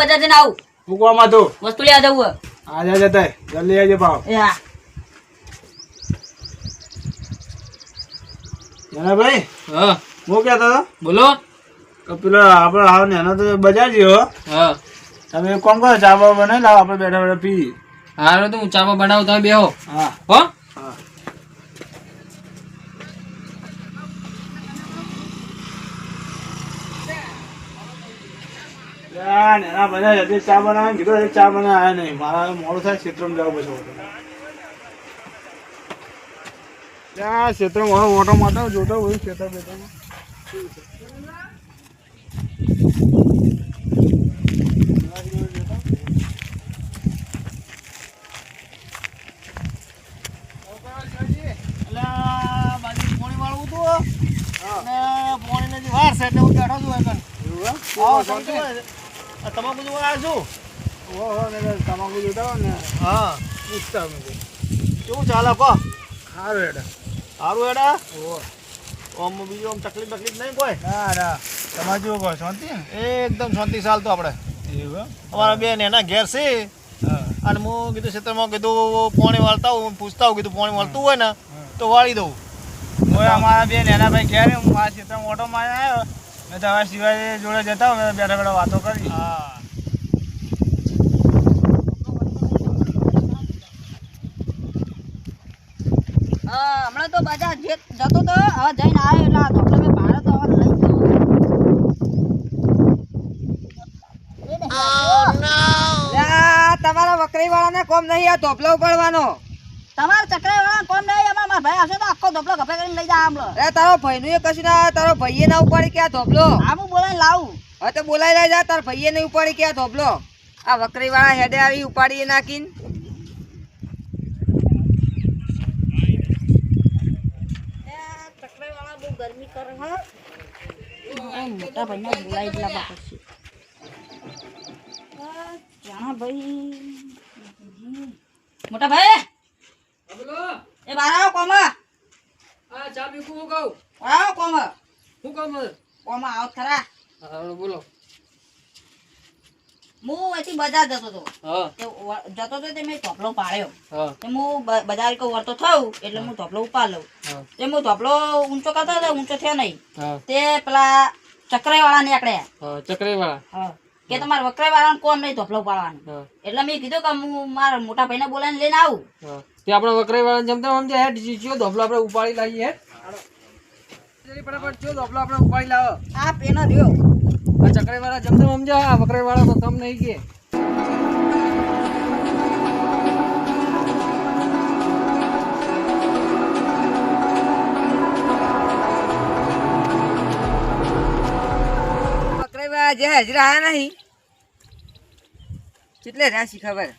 બજાર જઈને આવું. મૂકવામાં તો વસ્તુ લેવા જવું. આજે જતા જલ્દી આવજો પાવ. હા ભાઈ હા હું કહેતો હતો બોલો. પેલો આપણે હાવ ને એનો તો બજાર જેવો હા તમે એક કામ કરો ચા બા બનાવી લાવો આપણે બેઠા બેઠા પી. હારો તો હું ચામાં બનાવું તમે બેહો. હા હો હા એના બધા હજી ચા બનાવે કીધું હજી ચા બનાવે આવ્યા નહીં. મારા મોડું થાય ક્ષેત્રમાં જવું પછી ત્યાં ક્ષેત્રમાં ઓટો મારતો જોતો હોય ક્ષેત્ર બેઠામાં. તમાકુ જોતા હોય ને હા પૂછતા અમે કેવું ચાલે કહો સારું હેડા. સારું હેડા ઓહો આમ બીજું આમ તકલીફ બકલીફ નહીં કોઈ ના ના તમારે જેવું કહો શાંતિ ને એકદમ શાંતિ ચાલતો આપણે એવું અમારા બેન એના ઘેર છે હા અને હું કીધું ક્ષેત્રમાં કીધું પાણી વાળતા હું પૂછતા હોઉં કીધું પાણી વાળતું હોય ને તો વાળી દઉં હું અમારા બેન એના ભાઈ ઘેર હું આ ક્ષેત્રમાં ઓટો મારી આવ્યો મેં તો હવે શિવાજી જોડે જતા હોય મેં બેઠા બેઠા વાતો કરી. હા હમણાં તો બજાર જતો તો હવે જઈને આવ્યો એટલે તો મેં ભારત હવે લઈ ગયો. તમારા વકરી વાળાને કોમ નહીં આ ધોપલો ઉપાડવાનો. તમારે ચક્કર વાળા કોમ નહીં એમાં મારા ભાઈ આવશે તો આખો ધોપલો ગપે કરીને લઈ જા આમલો. અરે તારો ભાઈનું એ કશું ના તારો ભાઈએ ના ઉપાડી કે આ ધોપલો. આ હું બોલાઈને લાવું. હવે તો બોલાઈ લઈ જા તારા ભાઈએ નહીં ઉપાડી કે આ ધોપલો. આ વકરી વાળા હેડે આવી ઉપાડી નાખીને ચક્કર વાળા બહુ ગરમી કરે હા. મોટા ભાઈને બોલાઈ જ લાવવા પડશે. જાણા ભાઈ મોટા ભાઈ બોલો. એ બાર આવો કોમા. આ ચા પીકું હું કહું. આવો કોમા. હું કામ છે? કોમા આવો ખરા. હારો બોલો. હું અહીંથી બજાર જતો હતો. હા જતો હતો તે મેં ધોપલો પાડ્યો. હા તે હું બજાર કો વળતો થયું એટલે હું ધોપલો ઉપાડ લઉં. હા તે હું ધોપલો ઊંચો કરતો હતો ઊંચો થયો નહીં. હા તે પેલા ચક્રાઈ વાળા નીકળ્યા. હા ચક્રી વાળા. હા કે તમારે વકરાઈ વાળાને કોમ નહીં ધોપલો ઉપાડવાનું. હા એટલે મેં કીધું કે હું મારા મોટા ભાઈને બોલાવીને લઈને આવું. હા તે આપણે વકરાઈ વાળા જમતા સમજે હેડ ચિયો ધોપલો આપણે ઉપાડી લાવીએ હેડ. જલ્દી ફટાફટ ચિયો ધોપલો આપણે ઉપાડી લાવો. આ પેનો રહ્યો. આ ચક્રી વાળા જમતા સમજે આ વકરાઈ વાળા તો કમ નહીં કે. વકરી વાળા જે હાજરા આયા નહીં કેટલે રાશી ખબર.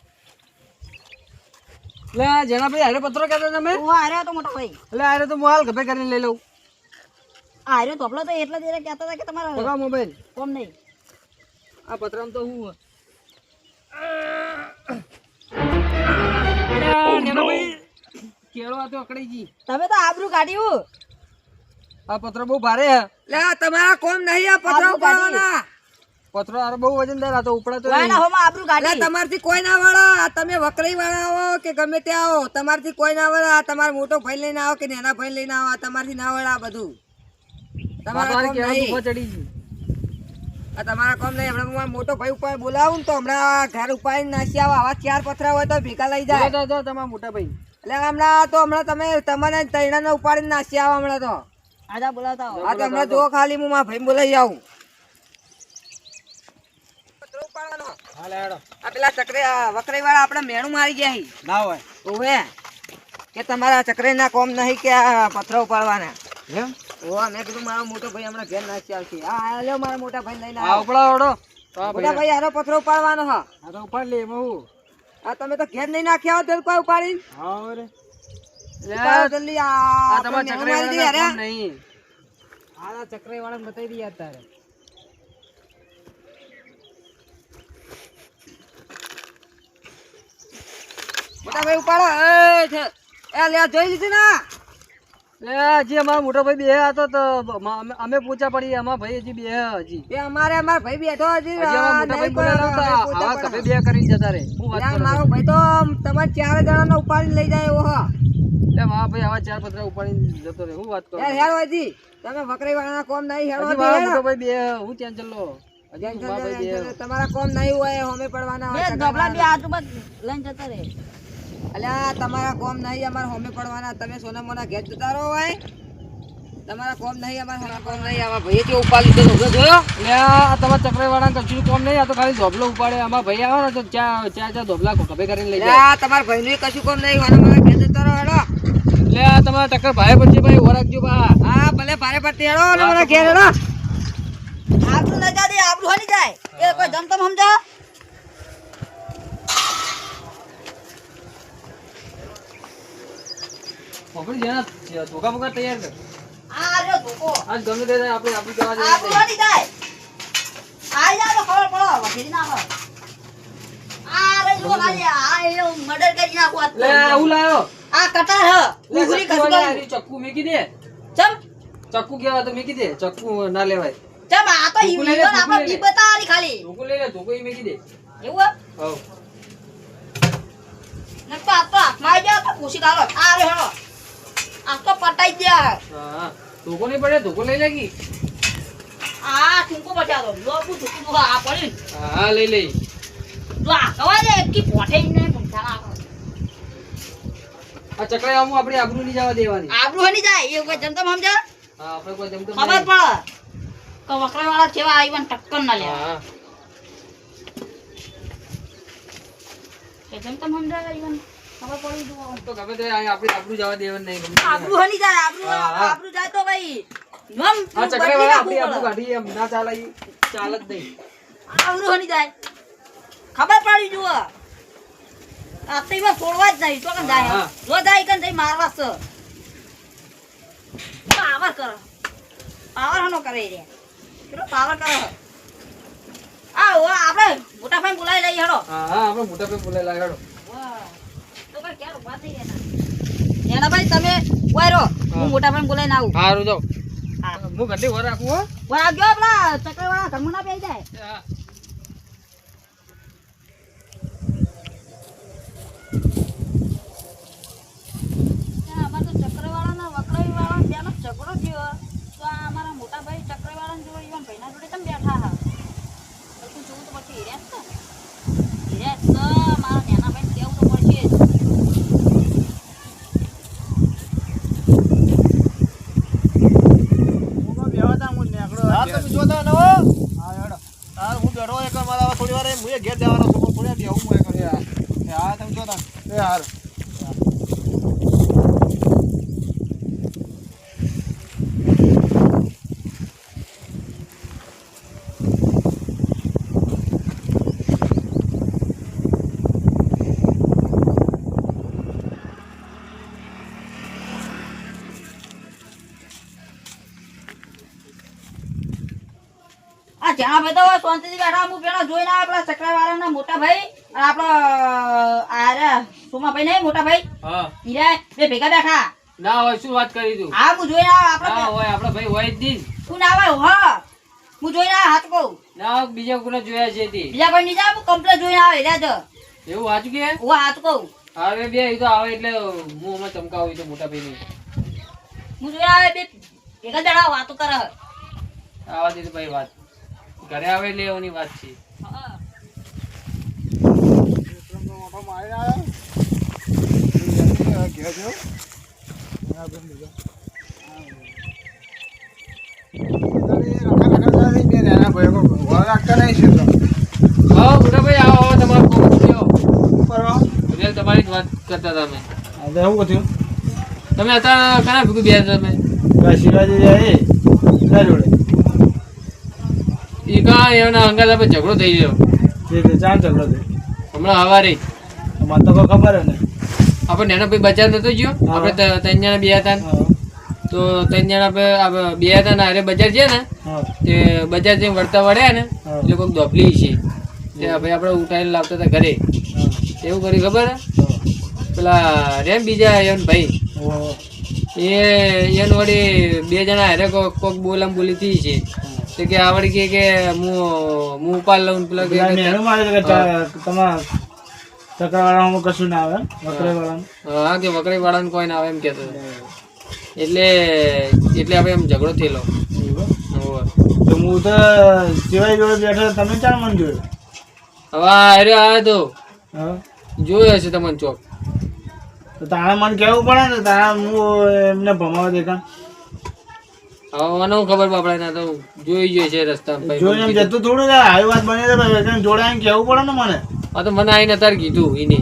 એટલે આ જેનાભાઈ હારે પત્રો કહેતા તમે. હું હાર્યો તો મોટા ભાઈ. એટલે હારે તો હું હાલ ગભે કરીને લઈ લઉં. આ હાર્યો ધોપલો તો એટલે જ કહેતા હતા કે તમારે બગા મોબાઈલ કોમ નહીં. આ પત્રામાં તો હું કેળો આ તો અકડી ગઈ. તમે તો આબરૂ કાઢ્યું. આ પત્ર બહુ ભારે હે. લે તમારા કોમ નહીં આ પથરા ઉપાડવાના. પત્રો હારે બહુ વજનદાર આ તો ઉપડાતો વાયના હોમાં આબરૂ લે કાઢી. તમારથી કોઈ ના વળા. આ તમે વકરી વાળા આવો કે ગમે તે આવો તમારથી કોઈ ના વળા. આ તમારો મોટો ભાઈ લઈને આવો કે નાના ભાઈ લઈને આવો તમારથી ના વળા બધું. તમારા કોમ નહીં. ચડી ગઈ. આ તમારા કોમ નહીં. હમણાં હું મોટો ભાઈ ઉપર બોલાવું ને તો હમણાં ઘર ઉપાડીને નાસી આવો. આવા 4 પથરા હોય તો ભેગા લઈ જાય. તો તમારા મોટા ભાઈ. એટલે હમણાં તમે તમને તૈણાને ઉપાડીને નાસી આવો હમણાં તો. આજા બોલાવતા હો. આ તો હમણાં જો ખાલી હું મારા ભાઈ બોલાવી આવું. પથરો ઉપાડવાનો. હાલે હેડો. આ પેલા વકરી વાળા આપણે મેણું મારી ગયા હી. ના હોય ઓવે કે તમારા ચક્રી ના કોમ નહીં કે આ પથરો ઉપાડવાના. એમ ઓવા મેં કીધું મારો મોટો ભાઈ હમણાં ઘેર નાસી આવશે. આ લ્યો મારા મોટા ભાઈ લઈને આ આવો. ઉપડા ઓડો તો આ મોટા ભાઈ હારો પથરો ઉપાડવાનો હા. આ તો ઉપાડ લે એમાં હું. આ તમે તો ઘેર નહીં નાખ્યા હો તો કોઈ ઉપાડી હા રે ઉપાડો જલ્દી. આ આ તમારા આપણે મેણું મારી ચક્રી દઈએ વાળા હારે. નહીં. આ ચક્રી વાળા બતાવી દઈએ તારે. મોટા ભાઈ ઉપાડો. એ લે જોઈ લીધું ને હજી અમારા મોટા ભાઈ બે હતો તો અમે પૂછા પડી અમારા ભાઈ હજી બે હજી એ અમારા ભાઈ બેઠો હજી હજી અમારા મોટા ભાઈ બોલાવતા આવા કભે બે કરીને જતા રે હું વાત કરું મારો ભાઈ તો તમારે 4 જણાને ઉપાડીને લઈ જાય એવો હ લે મારા ભાઈ આવા 4 પતરા ઉપાડીને જતો રે હું વાત કરું યાર હેરો હજી તમે વકરી વાળાના કોમ નહીં હેરો હજી મારા મોટા ભાઈ બે હું ત્યાં ચલો તમારા કોમ નહીં હોય હોમે પડવાના બે હોય ધોબલા બે આજુબાજુ લઈને જતા રે અલ્યા તમારા કોમ નહીં અમારે હોમે પડવાના તમે સોના મોના ઘેર જતા રહો હોય તમારા કોમ નહીં અમારા કોમ નહીં આવા ભાઈ કે ઉપાડી લીધો ધોબલો જોયો લે આ તમારા ચક્રવાળા કશું કોમ નહીં આ તો ખાલી ધોબલો ઉપાડે અમારા ભાઈ આવે ને તો ચાર ધોબલા કભે કરીને લઈ જાય તમારા ભાઈનું કશું કોમ નહીં હોના મોના ઘેર જતા રહો હેડો લે આ તમારા ટક્કર ભાઈ પછી ભાઈ ઓળખજો બા હા ભલે ભારે પડતી હેડો ને મારા ઘેર હેડો આપણું ન જા દે આપણું હની જાય એ કોઈ જમતમ સમજો આપણે જેના ધોકા બોકા તૈયાર કર આ જો ધોકો આજ ગમે તે આપણે આપણી જવા દે આપણું હની જાય આ જા તો ખબર પડો વગેરે ના હોય આ રે જો ખાલી આ એ મર્ડર કરી નાખો લે હું લાયો આ કટાર હ ઉગરી ચક્કુ કસું વાળા ચક્કુ મેકી દે ચમ ચક્કુ કેવા તો મેકી દે ચક્કુ ના લેવાય ચમ આ તો ધોકો લઈ લે, ઈવન ધોકો આપણો લઈ લે. દી બતાવાની ખાલી ધોકો લઈ લે ધોકો ઈ મેકી દે એવું હો નકતો આ તો હાથમાં આવી જાય તો પૂછી કાઢો આ રે હેડો આ તો પટાઈ દે હા ધોકો નહીં પડે ધોકો લઈ લેગી આ ઠુંકો બચાવો લોબુ ઠુંકો આ પડી હા લઈ લઈ તો આ કવા દે કી પોઠે ને પૂછા નાખો આ ચકલા આમું આપણે આબરૂ નહીં જવા દેવાની આબરૂ હની જાય એ કોઈ જમતમ સમજે હા આપણે કોઈ જમતો ખબર પડે કે વકરા વાળા કેવા આઈવન ટક્કર ના લે હા કે જમતમ સમજાય આઈવન ખબર પડી જુઓ તો ગમે તે આપણે આબરૂ જવા દેવાનું નહીં ગમે તે. આબરૂ હની જાય હા, હા. આબરૂ જાય તો ભાઈ નમ આ ચકલા વાળા આપણી આબરૂ કાઢી એમ ના ચાલે ઈ ચાલ જ નહીં આબરૂ હની જાય ખબર પડી જુઓ આ તો એમાં છોડવા જ નહીં તો કન જાય હા. જો જાય કન જઈ મારવા છે પાવર કરો પાવર હનો કરે રે કેટલો પાવર કરો આ ઓ આપણે મોટા ભાઈ બોલાવી લઈ હેડો હા હા આપણે મોટા પે બોલે લાગાડો તો ભાઈ ક્યારે ઉભા થઈ ગયા એના ભાઈ તમે વાયરો હું મોટા ભાઈ બોલાવીને આવું સારું જાઓ હા હું ઘંટી વર રાખું હો વાહ ગયો આપણા ચક્રવાળા ઘરમાં ના બેસી જાય હા અમારે તો ચક્રવાળાના વકરાઈવાળા બેનો ઝઘડો થયો તો આ અમારા મોટા ભાઈ ચક્રવાળાને જોડે ઈવન ભાઈના જોડે તમે બેઠા હા તો તું જોવું તો પછી હિરેશ છે હિરેશ તો મારા નાના ભાઈ કેવું તો પડશે જ હા તમે જોતા ન હો હા હેડો હા હું બેઠો એક મારા થોડી વાર હું ઘેર જવાનો છું થોડી વાર બેહું હું એક હા તમે જોતા એ હારું આ જ્યાં ભાઈ તો શાંતિથી બેઠા હું પેલા જોઈને આપણા ચક્રવાળાના મોટા ભાઈ અને આપણા આ સોમાભાઈ નહીં મોટા ભાઈ હા હીરા બે ભેગા બેઠા ના હોય શું વાત કરી તું હા હું જોઈને આપણા ના હોય આપડા ભાઈ હોય જ નહીં તું ના આવે હા હું જોઈને હાથ કહું ના બીજા કોને જોયા છે તે બીજા કોઈ નહીં જાય હું કમ્પ્લેટ જોઈને આવે હેર્યા જ એવું વાંચું કે હું હાથ કહું હવે બે એ તો આવે એટલે હું અમે ચમકાવું તો મોટા ભાઈ હું જોઈને આવે બે ભેગા જણા વાતો કરે આવા દે ભાઈ વાત ઘરે આવે એટલે એની વાત છે હા મોટો મારી આવ્યો ઘેર જો હા મોટા ભાઈ આવો આવો તમારો કોમ થયો એટલે તમારી જ વાત કરતા તમે તમે અત્યારે કના ભેગું બે તમે શિવાજી જાય જોડે ઈ કા એના અંગાત આપણે ઝઘડો થઈ ગયો ચાર ઝઘડો થયો હમણાં હવારે મને તો કોઈ ખબર ને આપણે નેનો ભાઈ બજાર નતો ગયો હા. આપણે ત્રણ જણા બે હતા ને. તો ત્રણ જણા આપણે બે હતા ને અરે બજાર છે ને તે બજાર જઈને વળતા વળ્યા ને હા. એટલે કોઈક દોપલી છે તે ભાઈ આપણે ઉઠાઈને લાવતા હતા ઘરે એવું કર્યું ખબર હે? પેલા રેમ બીજા એમ ભાઈ એન વળી 2 જણા હારે કોક બોલામ બોલી થઈ છે તો કે આવડી કે હું ઉપાડ લઉં પેલા કે મેણું મારે છે કે તમારા ચક્રવાળામાં કશું ના આવે વકરાઈવાળામાં. હા કે વકરી વાળાને કોઈ ના આવે એમ કેતો એટલે આપણે એમ ઝઘડો થયેલો. હોવે. તો હું તો સિવાય જોડે બેઠો તમે ચાર મન જોયું. હવે હારે આવ્યો તો હા જોયો હશે તમને ચોક. તો તારે મને કહેવું પડે ને તારે હું એમને ભમાવા દેખા હવે મને શું ખબર બાપડા ના તો જોઈ જોઈએ છે રસ્તા જોઈને એમ જતું થોડું થાય આવી વાત બની જાય ભાઈ જોડે આવીને કહેવું પડે ને મને. આ તો મને આવીને અત્યારે કીધું એને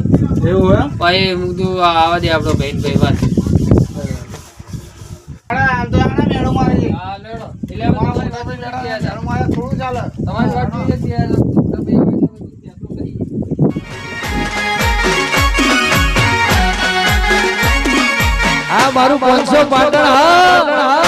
એવું હે ભાઈ હું કીધું આવા દે આપણો ભાઈ વાત. આમ તો આના મેળો મારે છે. હા લેડો એટલે અમે તમારી વાત જોઈ જ ગયા હતા. મેળો મારે થોડું ચાલે. તમારી વાત જોઈ જ ગયા હતા. તો ભાઈ હવે તમે ફેસલો કરી. આ મારું 500 પાટણ હા